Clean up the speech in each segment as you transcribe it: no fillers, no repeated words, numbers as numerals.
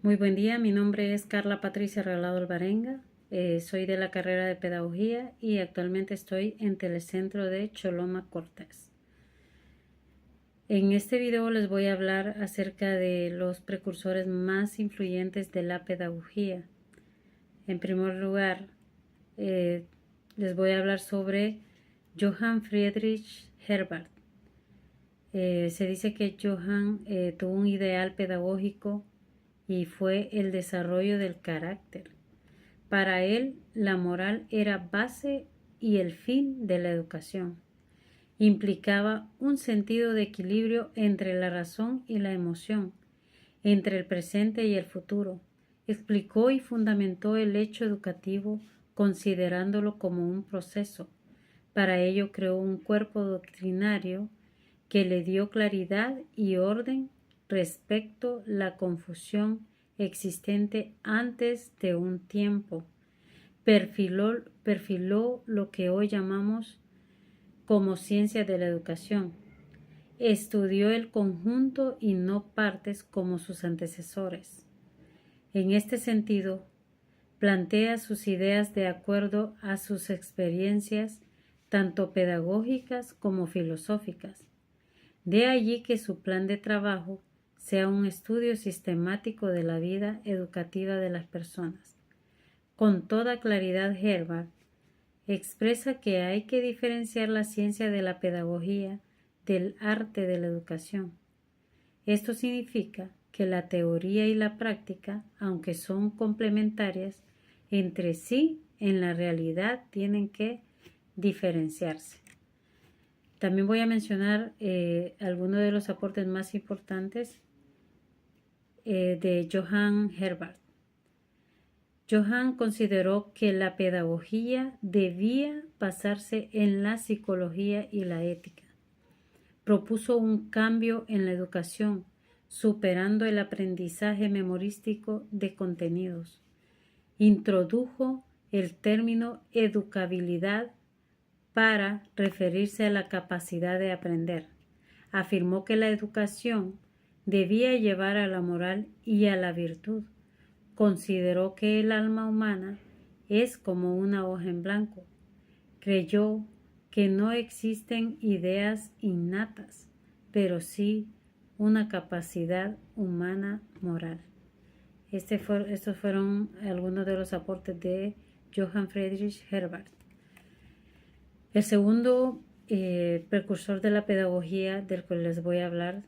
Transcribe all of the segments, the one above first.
Muy buen día, mi nombre es Carla Patricia Regalado Alvarenga, soy de la carrera de Pedagogía y actualmente estoy en Telecentro de Choloma Cortés. En este video les voy a hablar acerca de los precursores más influyentes de la pedagogía. En primer lugar, les voy a hablar sobre Johann Friedrich Herbart. Se dice que Johann tuvo un ideal pedagógico y fue el desarrollo del carácter. Para él, la moral era base y el fin de la educación. Implicaba un sentido de equilibrio entre la razón y la emoción, entre el presente y el futuro. Explicó y fundamentó el hecho educativo considerándolo como un proceso. Para ello creó un cuerpo doctrinario que le dio claridad y orden respecto a la confusión existente antes de un tiempo. Perfiló lo que hoy llamamos como ciencia de la educación. Estudió el conjunto y no partes como sus antecesores. En este sentido, plantea sus ideas de acuerdo a sus experiencias, tanto pedagógicas como filosóficas. De allí que su plan de trabajo sea un estudio sistemático de la vida educativa de las personas. Con toda claridad, Herbart expresa que hay que diferenciar la ciencia de la pedagogía del arte de la educación. Esto significa que la teoría y la práctica, aunque son complementarias entre sí, en la realidad tienen que diferenciarse. También voy a mencionar algunos de los aportes más importantes de Johann Herbart. Johann consideró que la pedagogía debía basarse en la psicología y la ética. Propuso un cambio en la educación, superando el aprendizaje memorístico de contenidos. Introdujo el término educabilidad para referirse a la capacidad de aprender. Afirmó que la educación debía llevar a la moral y a la virtud. Consideró que el alma humana es como una hoja en blanco. Creyó que no existen ideas innatas, pero sí una capacidad humana moral. Estos fueron algunos de los aportes de Johann Friedrich Herbart. El segundo precursor de la pedagogía del que les voy a hablar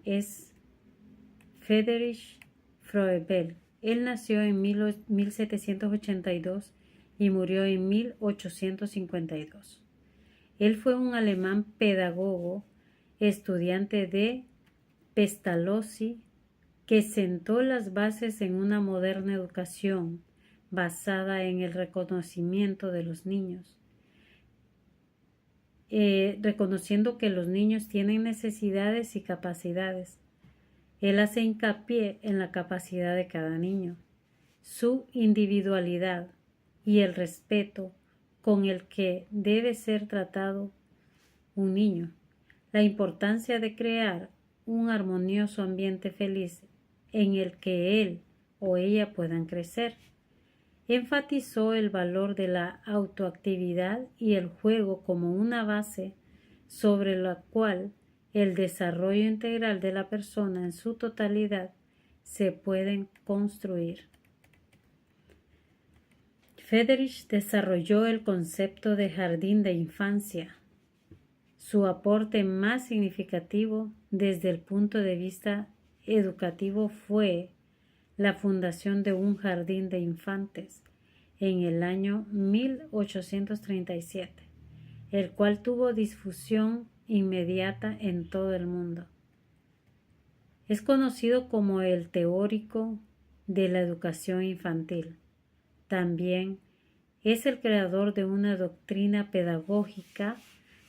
es Friedrich Froebel. Él nació en 1782 y murió en 1852. Él fue un alemán pedagogo, estudiante de Pestalozzi, que sentó las bases en una moderna educación basada en el reconocimiento de los niños, reconociendo que los niños tienen necesidades y capacidades. Él hace hincapié en la capacidad de cada niño, su individualidad y el respeto con el que debe ser tratado un niño, la importancia de crear un armonioso ambiente feliz en el que él o ella puedan crecer. Enfatizó el valor de la autoactividad y el juego como una base sobre la cual el desarrollo integral de la persona en su totalidad se pueden construir. Friedrich desarrolló el concepto de jardín de infancia. Su aporte más significativo desde el punto de vista educativo fue la fundación de un jardín de infantes en el año 1837, el cual tuvo difusión inmediata en todo el mundo. Es conocido como el teórico de la educación infantil. También es el creador de una doctrina pedagógica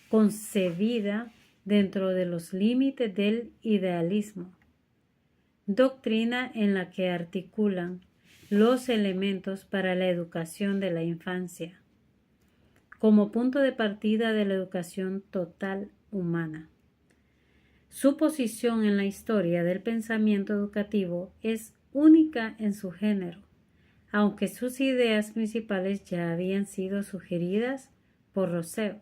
concebida dentro de los límites del idealismo, doctrina en la que articulan los elementos para la educación de la infancia, como punto de partida de la educación total humana. Su posición en la historia del pensamiento educativo es única en su género, aunque sus ideas principales ya habían sido sugeridas por Rousseau.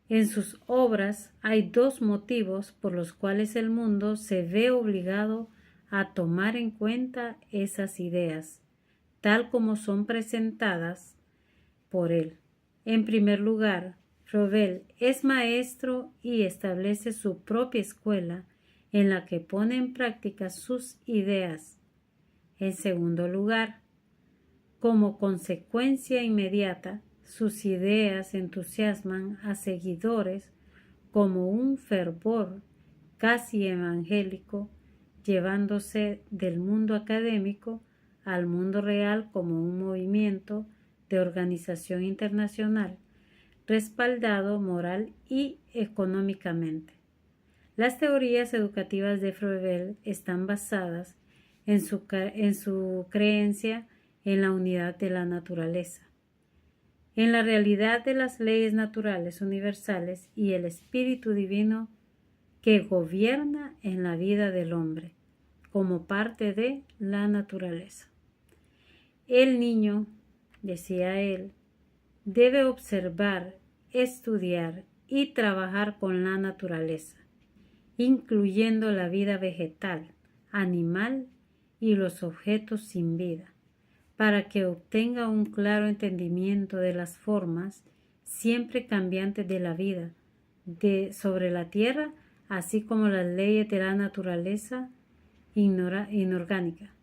En sus obras hay dos motivos por los cuales el mundo se ve obligado a tomar en cuenta esas ideas, tal como son presentadas por él. En primer lugar, Froebel es maestro y establece su propia escuela en la que pone en práctica sus ideas. En segundo lugar, como consecuencia inmediata, sus ideas entusiasman a seguidores como un fervor casi evangélico, llevándose del mundo académico al mundo real como un movimiento de organización internacional, respaldado moral y económicamente. Las teorías educativas de Froebel están basadas en su creencia en la unidad de la naturaleza, en la realidad de las leyes naturales universales y el espíritu divino que gobierna en la vida del hombre como parte de la naturaleza. El niño, decía él, debe observar, estudiar y trabajar con la naturaleza, incluyendo la vida vegetal, animal y los objetos sin vida, para que obtenga un claro entendimiento de las formas siempre cambiantes de la vida sobre la tierra, así como las leyes de la naturaleza inorgánica.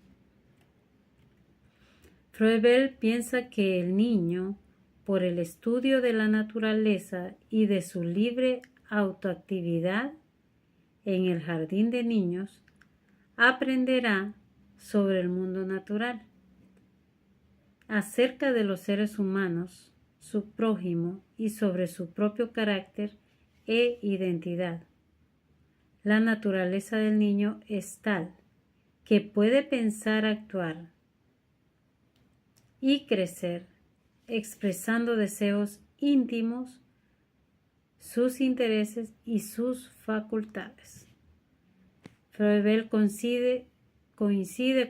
Froebel piensa que el niño, por el estudio de la naturaleza y de su libre autoactividad en el jardín de niños, aprenderá sobre el mundo natural, acerca de los seres humanos, su prójimo y sobre su propio carácter e identidad. La naturaleza del niño es tal que puede pensar, actuar y crecer, expresando deseos íntimos, sus intereses y sus facultades. Froebel coincide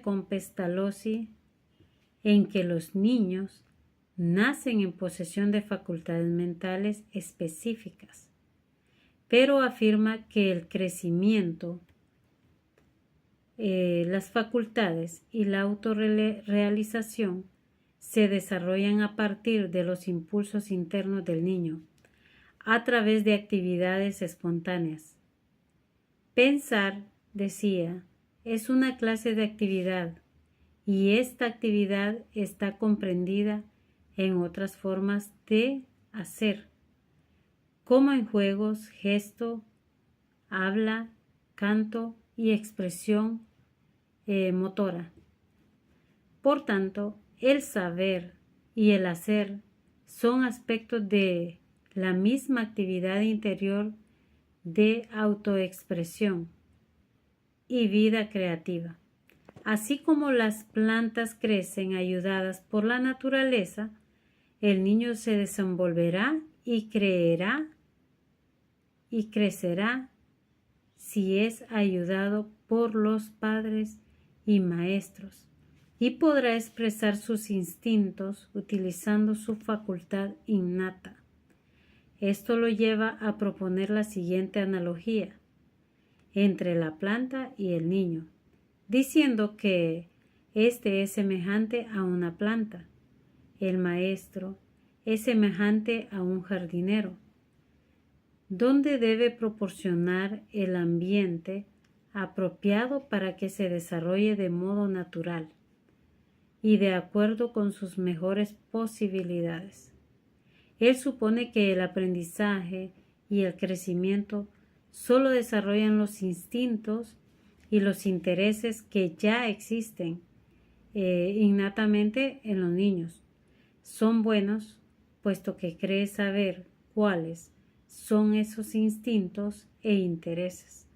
con Pestalozzi en que los niños nacen en posesión de facultades mentales específicas, pero afirma que el crecimiento, las facultades y la autorrealización se desarrollan a partir de los impulsos internos del niño, a través de actividades espontáneas. Pensar, decía, es una clase de actividad, y esta actividad está comprendida en otras formas de hacer, como en juegos, gesto, habla, canto y expresión motora. Por tanto, el saber y el hacer son aspectos de la misma actividad interior de autoexpresión y vida creativa. Así como las plantas crecen ayudadas por la naturaleza, el niño se desenvolverá y crecerá si es ayudado por los padres y maestros, y podrá expresar sus instintos utilizando su facultad innata. Esto lo lleva a proponer la siguiente analogía entre la planta y el niño, diciendo que éste es semejante a una planta. El maestro es semejante a un jardinero, donde debe proporcionar el ambiente apropiado para que se desarrolle de modo natural y de acuerdo con sus mejores posibilidades. Él supone que el aprendizaje y el crecimiento solo desarrollan los instintos y los intereses que ya existen innatamente en los niños. Son buenos, puesto que cree saber cuáles son esos instintos e intereses.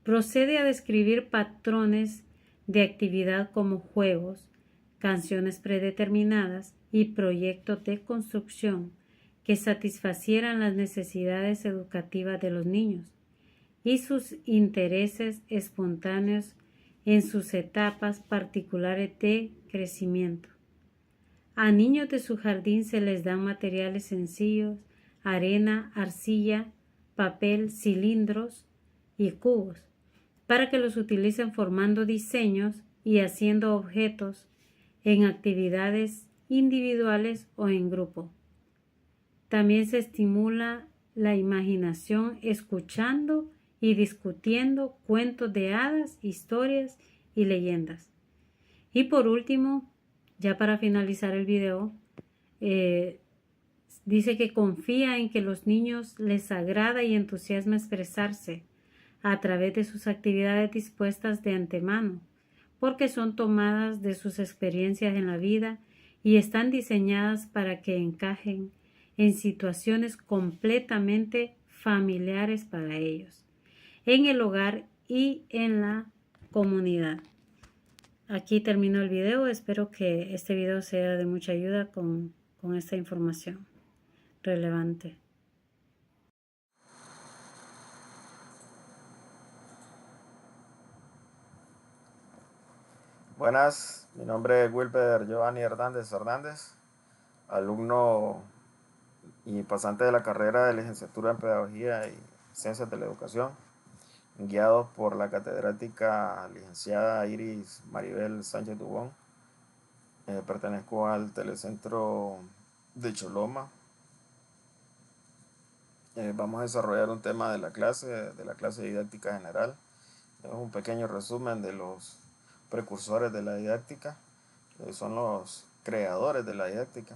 Procede a describir patrones de actividad como juegos, canciones predeterminadas y proyectos de construcción que satisfacieran las necesidades educativas de los niños, y sus intereses espontáneos en sus etapas particulares de crecimiento. A niños de su jardín se les dan materiales sencillos, arena, arcilla, papel, cilindros y cubos, para que los utilicen formando diseños y haciendo objetos en actividades individuales o en grupo. También se estimula la imaginación escuchando y discutiendo cuentos de hadas, historias y leyendas. Y por último, ya para finalizar el video, dice que confía en que los niños les agrada y entusiasma expresarse a través de sus actividades dispuestas de antemano, porque son tomadas de sus experiencias en la vida y están diseñadas para que encajen en situaciones completamente familiares para ellos, en el hogar y en la comunidad. Aquí termino el video. Espero que este video sea de mucha ayuda con esta información relevante. Buenas, mi nombre es Wilber Giovanni Hernández, alumno y pasante de la carrera de licenciatura en Pedagogía y Ciencias de la Educación, guiados por la catedrática licenciada Iris Maribel Sánchez Dubón. Pertenezco al Telecentro de Choloma. Vamos a desarrollar un tema de la clase de didáctica general. Es un pequeño resumen de los precursores de la didáctica. Son los creadores de la didáctica.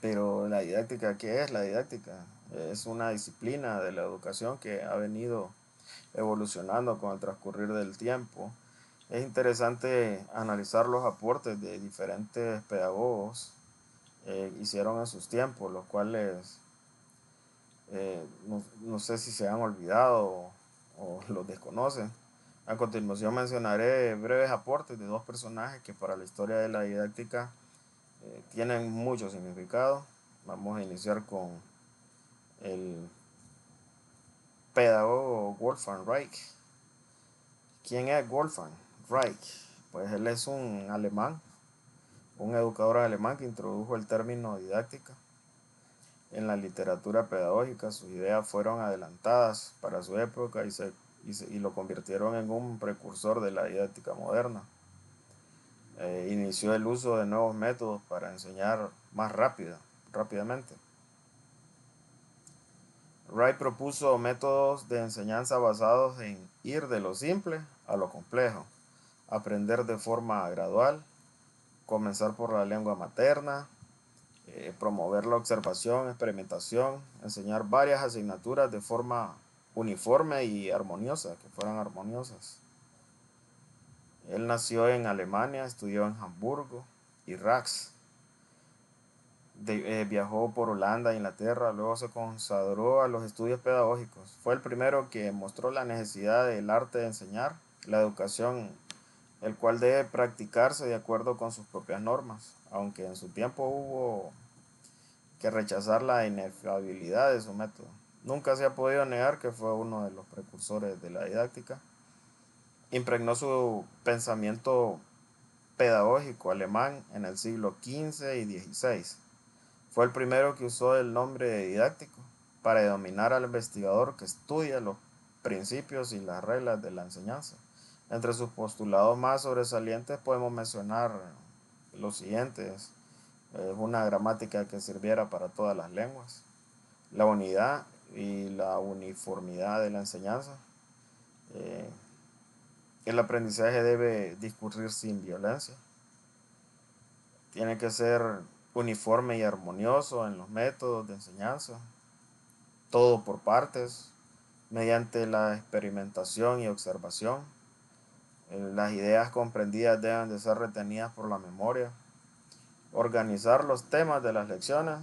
Pero la didáctica, ¿qué es la didáctica? Es una disciplina de la educación que ha venido evolucionando con el transcurrir del tiempo. Es interesante analizar los aportes de diferentes pedagogos hicieron en sus tiempos, los cuales no sé si se han olvidado o los desconocen. A continuación mencionaré breves aportes de dos personajes que para la historia de la didáctica tienen mucho significado. Vamos a iniciar con el pedagogo Wolfgang Reich. ¿Quién es Wolfgang Reich? Pues él es un alemán, un educador alemán que introdujo el término didáctica en la literatura pedagógica. Sus ideas fueron adelantadas para su época y lo convirtieron en un precursor de la didáctica moderna. Inició el uso de nuevos métodos para enseñar más rápidamente. Wright propuso métodos de enseñanza basados en ir de lo simple a lo complejo, aprender de forma gradual, comenzar por la lengua materna, promover la observación, experimentación, enseñar varias asignaturas de forma uniforme y armoniosa, que fueran armoniosas. Él nació en Alemania, estudió en Hamburgo y Rax. Viajó por Holanda e Inglaterra, luego se consagró a los estudios pedagógicos. Fue el primero que mostró la necesidad del arte de enseñar, la educación, el cual debe practicarse de acuerdo con sus propias normas, aunque en su tiempo hubo que rechazar la inefabilidad de su método. Nunca se ha podido negar que fue uno de los precursores de la didáctica. Impregnó su pensamiento pedagógico alemán en el siglo XV y XVI. Fue el primero que usó el nombre de didáctico para denominar al investigador que estudia los principios y las reglas de la enseñanza. Entre sus postulados más sobresalientes podemos mencionar los siguientes: una gramática que sirviera para todas las lenguas, la unidad y la uniformidad de la enseñanza, el aprendizaje debe discurrir sin violencia, tiene que ser uniforme y armonioso en los métodos de enseñanza, todo por partes, mediante la experimentación y observación. Las ideas comprendidas deben de ser retenidas por la memoria. Organizar los temas de las lecciones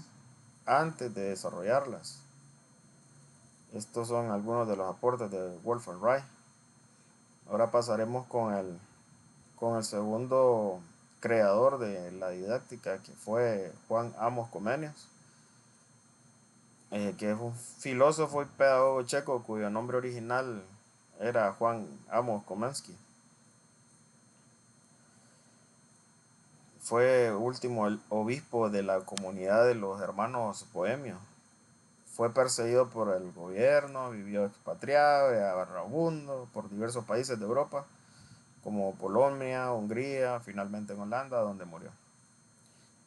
antes de desarrollarlas. Estos son algunos de los aportes de Wolfgang Reich. Ahora pasaremos con el segundo creador de la didáctica, que fue Juan Amos Comenius. que es un filósofo y pedagogo checo cuyo nombre original era Juan Amos Komensky. Fue último el obispo de la comunidad de los hermanos bohemios. Fue perseguido por el gobierno, vivió expatriado y vagabundo por diversos países de Europa, como Polonia, Hungría, finalmente en Holanda, donde murió.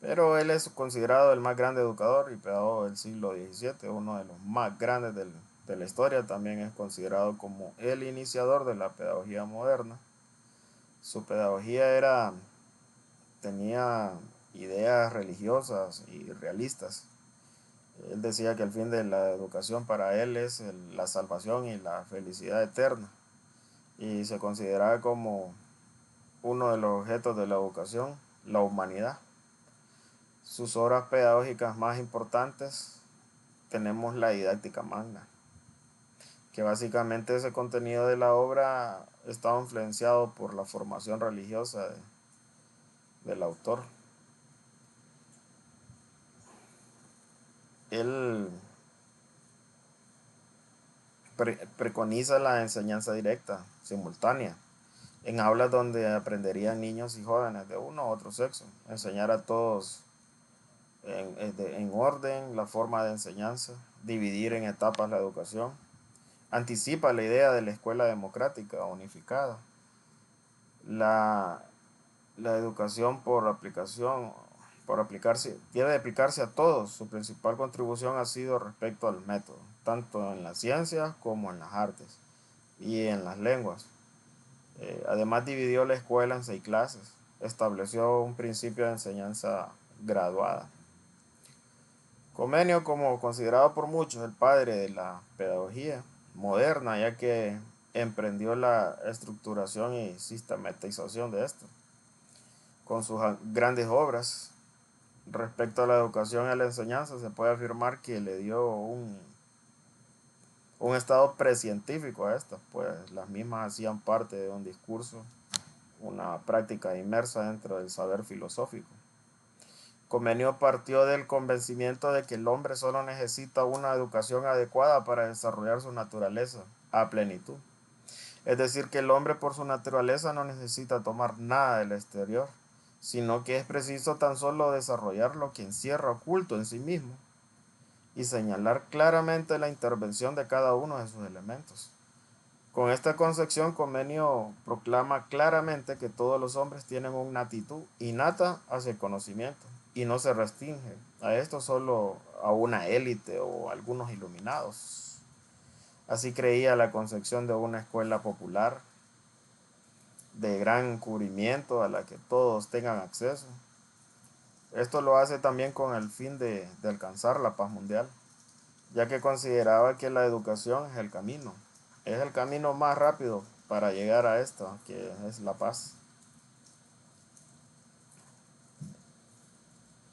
Pero él es considerado el más grande educador y pedagogo del siglo XVII, uno de los más grandes de la historia. También es considerado como el iniciador de la pedagogía moderna. Su pedagogía tenía ideas religiosas y realistas. Él decía que el fin de la educación para él es la salvación y la felicidad eterna. Y se consideraba como uno de los objetos de la educación, la humanidad. Sus obras pedagógicas más importantes tenemos la didáctica magna, que básicamente ese contenido de la obra estaba influenciado por la formación religiosa del autor. Él preconiza la enseñanza directa, simultánea, en aulas donde aprenderían niños y jóvenes de uno u otro sexo, enseñar a todos en orden la forma de enseñanza, dividir en etapas la educación, anticipa la idea de la escuela democrática unificada, la, la educación por aplicarse, debe aplicarse a todos. Su principal contribución ha sido respecto al método, tanto en las ciencias como en las artes y en las lenguas. Además dividió la escuela en 6 clases, estableció un principio de enseñanza graduada. Comenio, como considerado por muchos el padre de la pedagogía moderna, ya que emprendió la estructuración y sistematización de esto, con sus grandes obras. Respecto a la educación y a la enseñanza, se puede afirmar que le dio un estado precientífico a estas, pues las mismas hacían parte de un discurso, una práctica inmersa dentro del saber filosófico. Comenio partió del convencimiento de que el hombre solo necesita una educación adecuada para desarrollar su naturaleza a plenitud. Es decir, que el hombre por su naturaleza no necesita tomar nada del exterior, sino que es preciso tan solo desarrollar lo que encierra oculto en sí mismo y señalar claramente la intervención de cada uno de sus elementos. Con esta concepción, Comenio proclama claramente que todos los hombres tienen una actitud innata hacia el conocimiento y no se restringe a esto solo a una élite o a algunos iluminados. Así creía la concepción de una escuela popular de gran cubrimiento a la que todos tengan acceso. Esto lo hace también con el fin de alcanzar la paz mundial, ya que consideraba que la educación es el camino más rápido para llegar a esto, que es la paz.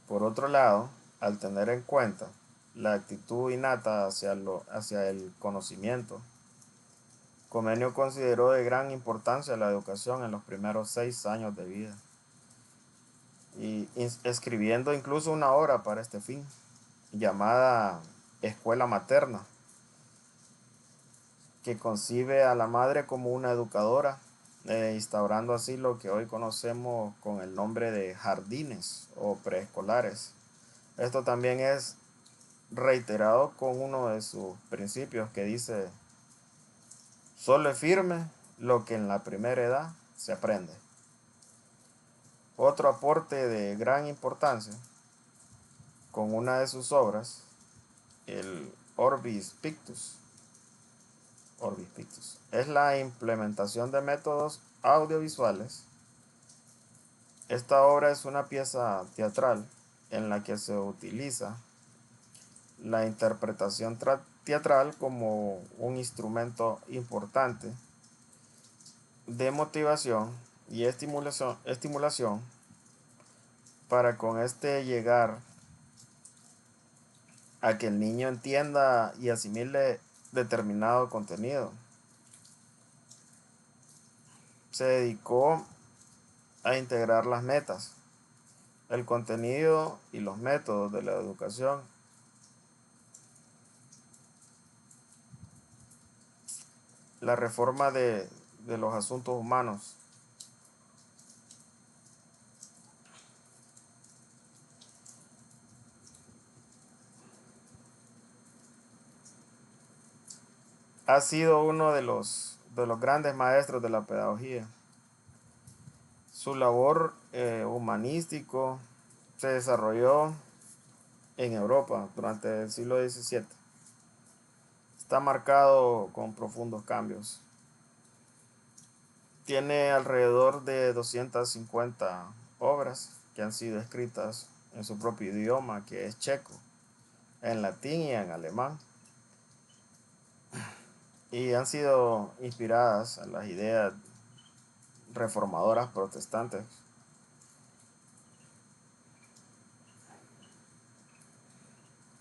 Por otro lado, al tener en cuenta la actitud innata hacia el conocimiento, Comenio consideró de gran importancia la educación en los primeros 6 años de vida, y escribiendo incluso una obra para este fin, llamada Escuela Materna, que concibe a la madre como una educadora, instaurando así lo que hoy conocemos con el nombre de jardines o preescolares. Esto también es reiterado con uno de sus principios que dice: solo es firme lo que en la primera edad se aprende. Otro aporte de gran importancia con una de sus obras, el Orbis Pictus, es la implementación de métodos audiovisuales. Esta obra es una pieza teatral en la que se utiliza la interpretación teatral como un instrumento importante de motivación y estimulación para con este llegar a que el niño entienda y asimile determinado contenido. Se dedicó a integrar las metas, el contenido y los métodos de la educación la reforma de los asuntos humanos. Ha sido uno de los grandes maestros de la pedagogía. Su labor humanístico se desarrolló en Europa durante el siglo XVII. Está marcado con profundos cambios. Tiene alrededor de 250 obras que han sido escritas en su propio idioma, que es checo, en latín y en alemán. Y han sido inspiradas en las ideas reformadoras protestantes.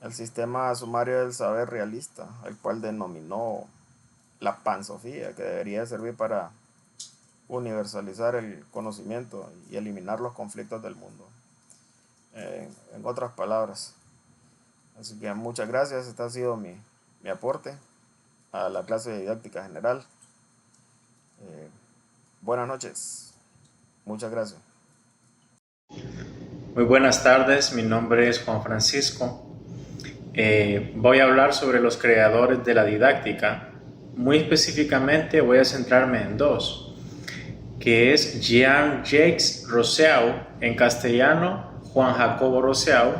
El sistema sumario del saber realista, el cual denominó la pansofía, que debería servir para universalizar el conocimiento y eliminar los conflictos del mundo. En otras palabras. Así que muchas gracias. Este ha sido mi aporte a la clase de didáctica general. Buenas noches. Muchas gracias. Muy buenas tardes. Mi nombre es Juan Francisco. Voy a hablar sobre los creadores de la didáctica. Muy específicamente voy a centrarme en dos, que es Jean-Jacques Rousseau, en castellano Juan Jacobo Rousseau,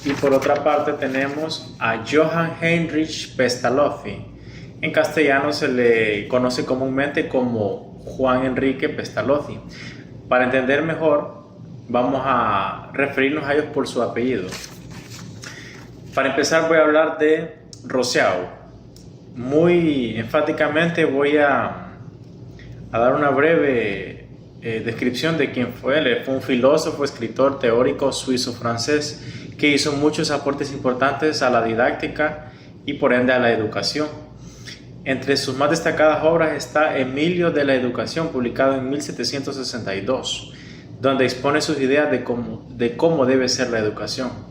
y por otra parte tenemos a Johann Heinrich Pestalozzi. En castellano se le conoce comúnmente como Juan Enrique Pestalozzi. Para entender mejor, vamos a referirnos a ellos por su apellido. Para empezar voy a hablar de Rousseau. Muy enfáticamente voy a dar una breve descripción de quién fue. Él fue un filósofo, escritor, teórico suizo-francés que hizo muchos aportes importantes a la didáctica y por ende a la educación. Entre sus más destacadas obras está Emilio de la Educación, publicado en 1762, donde expone sus ideas de cómo debe ser la educación.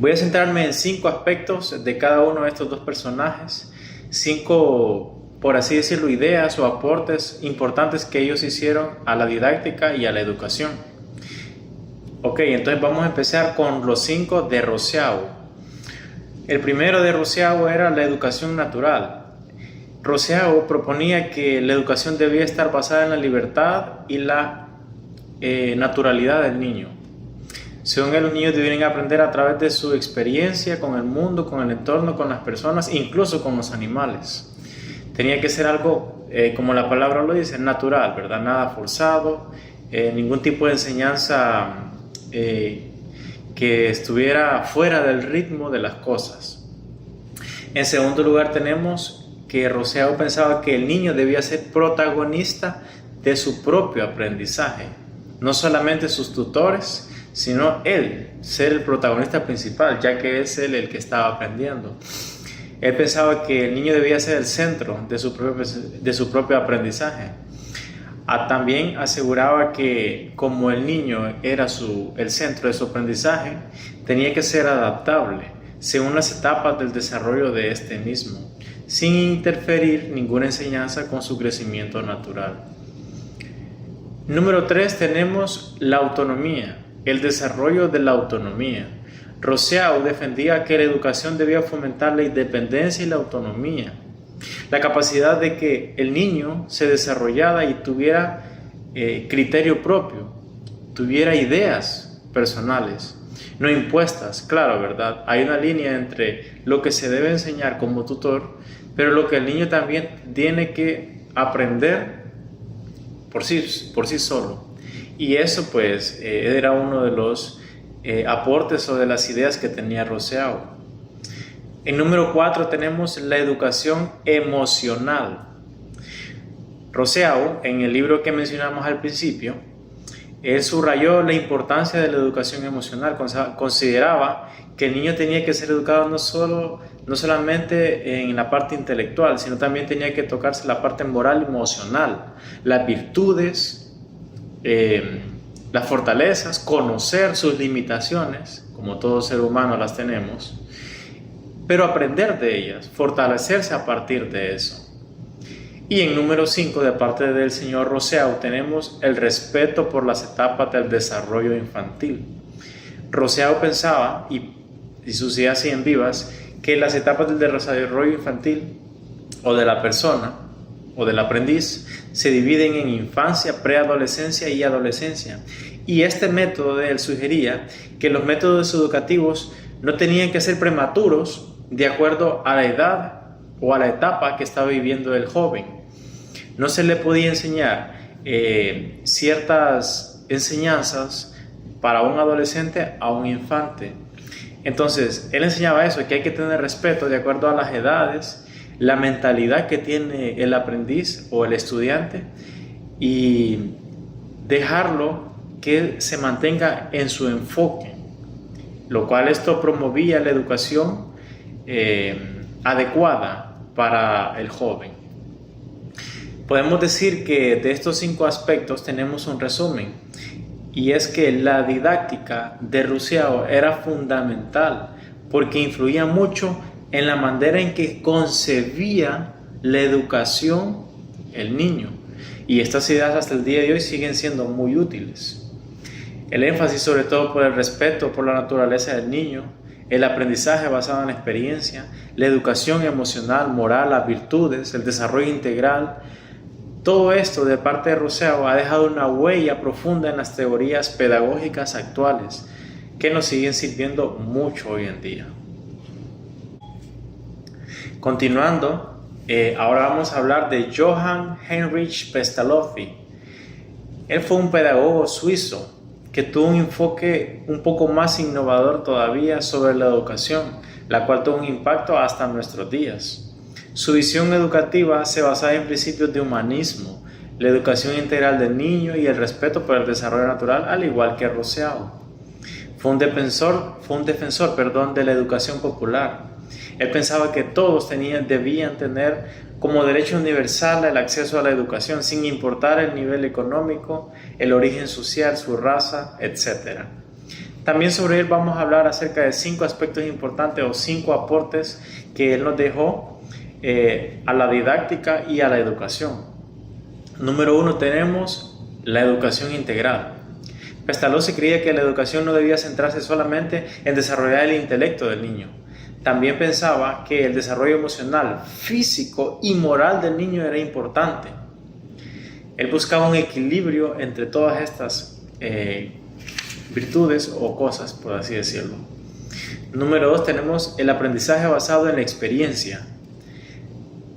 Voy a centrarme en 5 aspectos de cada uno de estos dos personajes, 5, por así decirlo, ideas o aportes importantes que ellos hicieron a la didáctica y a la educación. Ok, entonces vamos a empezar con los 5 de Rousseau. El primero de Rousseau era la educación natural. Rousseau proponía que la educación debía estar basada en la libertad y la naturalidad del niño. Según él, los niños debían aprender a través de su experiencia con el mundo, con el entorno, con las personas, incluso con los animales. Tenía que ser algo, como la palabra lo dice, natural, ¿verdad? Nada forzado, ningún tipo de enseñanza que estuviera fuera del ritmo de las cosas. En segundo lugar tenemos que Rousseau pensaba que el niño debía ser protagonista de su propio aprendizaje, no solamente sus tutores, sino él ser el protagonista principal, ya que es él el que estaba aprendiendo. Él pensaba que el niño debía ser el centro de su propio aprendizaje. También aseguraba que como el niño era el centro de su aprendizaje, tenía que ser adaptable según las etapas del desarrollo de este mismo, sin interferir ninguna enseñanza con su crecimiento natural. Número 3 tenemos la autonomía, el desarrollo de la autonomía. Rousseau defendía que la educación debía fomentar la independencia y la autonomía, la capacidad de que el niño se desarrollara y tuviera criterio propio, tuviera ideas personales, no impuestas. Claro, ¿verdad? Hay una línea entre lo que se debe enseñar como tutor, pero lo que el niño también tiene que aprender por sí solo. Y eso pues era uno de los aportes o de las ideas que tenía Rousseau. En número 4 tenemos la educación emocional. Rousseau, en el libro que mencionamos al principio, él subrayó la importancia de la educación emocional. Consideraba que el niño tenía que ser educado no solamente en la parte intelectual, sino también tenía que tocarse la parte moral y emocional, las virtudes, las fortalezas, conocer sus limitaciones, como todo ser humano las tenemos, pero aprender de ellas, fortalecerse a partir de eso. Y en número 5, de parte del señor Rousseau, tenemos el respeto por las etapas del desarrollo infantil. Rousseau pensaba, y sus ideas siguen vivas, que las etapas del desarrollo infantil o de la persona o del aprendiz se dividen en infancia, preadolescencia y adolescencia. Y este método de él sugería que los métodos educativos no tenían que ser prematuros de acuerdo a la edad o a la etapa que estaba viviendo el joven. No se le podía enseñar ciertas enseñanzas para un adolescente a un infante. Entonces, él enseñaba eso, que hay que tener respeto de acuerdo a las edades, la mentalidad que tiene el aprendiz o el estudiante y dejarlo que se mantenga en su enfoque, lo cual esto promovía la educación adecuada para el joven. Podemos decir que de estos 5 aspectos tenemos un resumen, y es que la didáctica de Rousseau era fundamental porque influía mucho en la manera en que concebía la educación el niño, y estas ideas hasta el día de hoy siguen siendo muy útiles. El énfasis sobre todo por el respeto por la naturaleza del niño, el aprendizaje basado en la experiencia, la educación emocional, moral, las virtudes, el desarrollo integral. Todo esto de parte de Rousseau ha dejado una huella profunda en las teorías pedagógicas actuales que nos siguen sirviendo mucho hoy en día. Continuando, ahora vamos a hablar de Johann Heinrich Pestalozzi. Él fue un pedagogo suizo que tuvo un enfoque un poco más innovador todavía sobre la educación, la cual tuvo un impacto hasta nuestros días. Su visión educativa se basaba en principios de humanismo, la educación integral del niño y el respeto por el desarrollo natural, al igual que Rousseau. Fue un defensor de la educación popular. Él pensaba que todos debían tener como derecho universal el acceso a la educación, sin importar el nivel económico, el origen social, su raza, etc. También sobre él vamos a hablar acerca de 5 aspectos importantes o 5 aportes que él nos dejó a la didáctica y a la educación. Número 1, tenemos la educación integral. Pestalozzi creía que la educación no debía centrarse solamente en desarrollar el intelecto del niño. También pensaba que el desarrollo emocional, físico y moral del niño era importante. Él buscaba un equilibrio entre todas estas virtudes o cosas, por así decirlo. Número 2, tenemos el aprendizaje basado en la experiencia.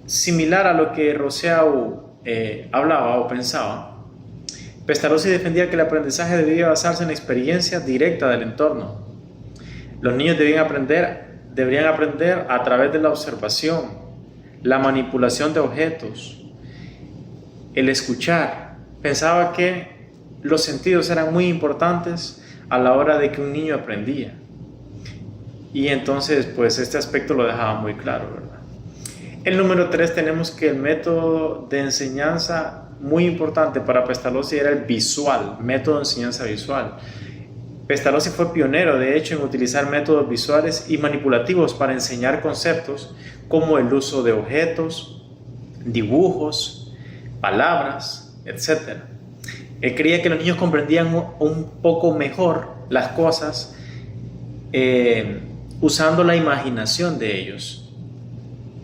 Similar a lo que Rousseau hablaba o pensaba, Pestalozzi defendía que el aprendizaje debía basarse en la experiencia directa del entorno. Los niños deberían aprender a través de la observación, la manipulación de objetos, el escuchar. Pensaba que los sentidos eran muy importantes a la hora de que un niño aprendía. Y entonces, pues este aspecto lo dejaba muy claro, ¿verdad? El número 3, tenemos que el método de enseñanza muy importante para Pestalozzi era el visual, método de enseñanza visual. Pestalozzi fue pionero, de hecho, en utilizar métodos visuales y manipulativos para enseñar conceptos como el uso de objetos, dibujos, palabras, etc. Él creía que los niños comprendían un poco mejor las cosas usando la imaginación de ellos,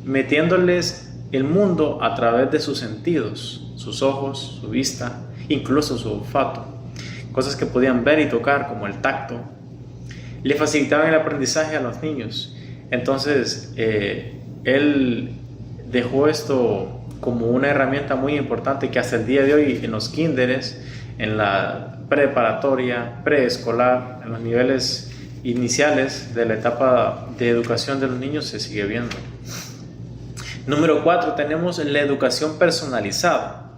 metiéndoles el mundo a través de sus sentidos, sus ojos, su vista, incluso su olfato, cosas que podían ver y tocar como el tacto. Le facilitaban el aprendizaje a los niños. Entonces él dejó esto como una herramienta muy importante que hasta el día de hoy en los kinderes, en la preparatoria, preescolar, en los niveles iniciales de la etapa de educación de los niños se sigue viendo. Número 4, tenemos la educación personalizada.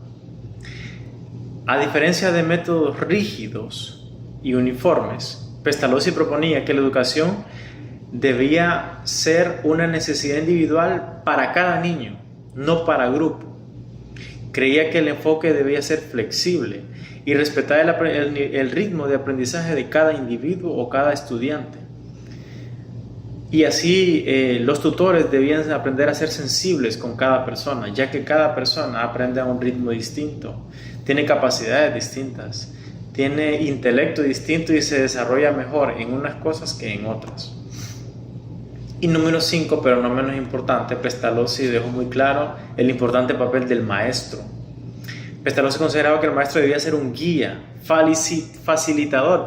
A diferencia de métodos rígidos y uniformes, Pestalozzi proponía que la educación debía ser una necesidad individual para cada niño, no para grupo. Creía que el enfoque debía ser flexible y respetar el ritmo de aprendizaje de cada individuo o cada estudiante. Y así los tutores debían aprender a ser sensibles con cada persona, ya que cada persona aprende a un ritmo distinto, tiene capacidades distintas, tiene intelecto distinto y se desarrolla mejor en unas cosas que en otras. Y número 5, pero no menos importante, Pestalozzi dejó muy claro el importante papel del maestro. Pestalozzi consideraba que el maestro debía ser un guía, facilitador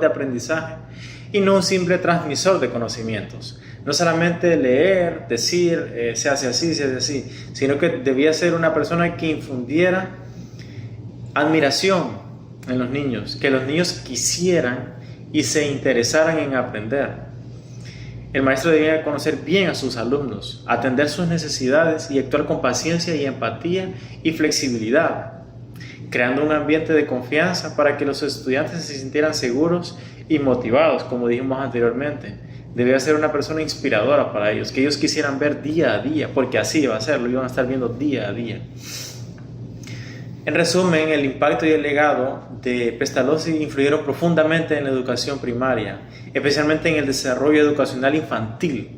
de aprendizaje y no un simple transmisor de conocimientos. No solamente leer, decir, se hace así, sino que debía ser una persona que infundiera admiración en los niños, que los niños quisieran y se interesaran en aprender. El maestro debía conocer bien a sus alumnos, atender sus necesidades y actuar con paciencia y empatía y flexibilidad, creando un ambiente de confianza para que los estudiantes se sintieran seguros y motivados, como dijimos anteriormente. Debía ser una persona inspiradora para ellos, que ellos quisieran ver día a día, porque así iba a ser, lo iban a estar viendo día a día. En resumen, el impacto y el legado de Pestalozzi influyeron profundamente en la educación primaria, especialmente en el desarrollo educacional infantil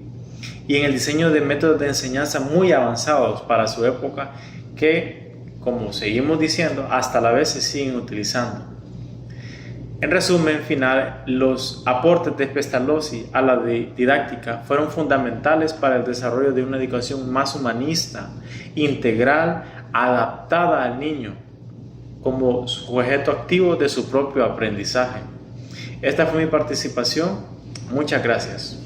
y en el diseño de métodos de enseñanza muy avanzados para su época que, como seguimos diciendo, hasta la vez se siguen utilizando. En resumen final, los aportes de Pestalozzi a la didáctica fueron fundamentales para el desarrollo de una educación más humanista, integral, adaptada al niño como sujeto activo de su propio aprendizaje. Esta fue mi participación. Muchas gracias.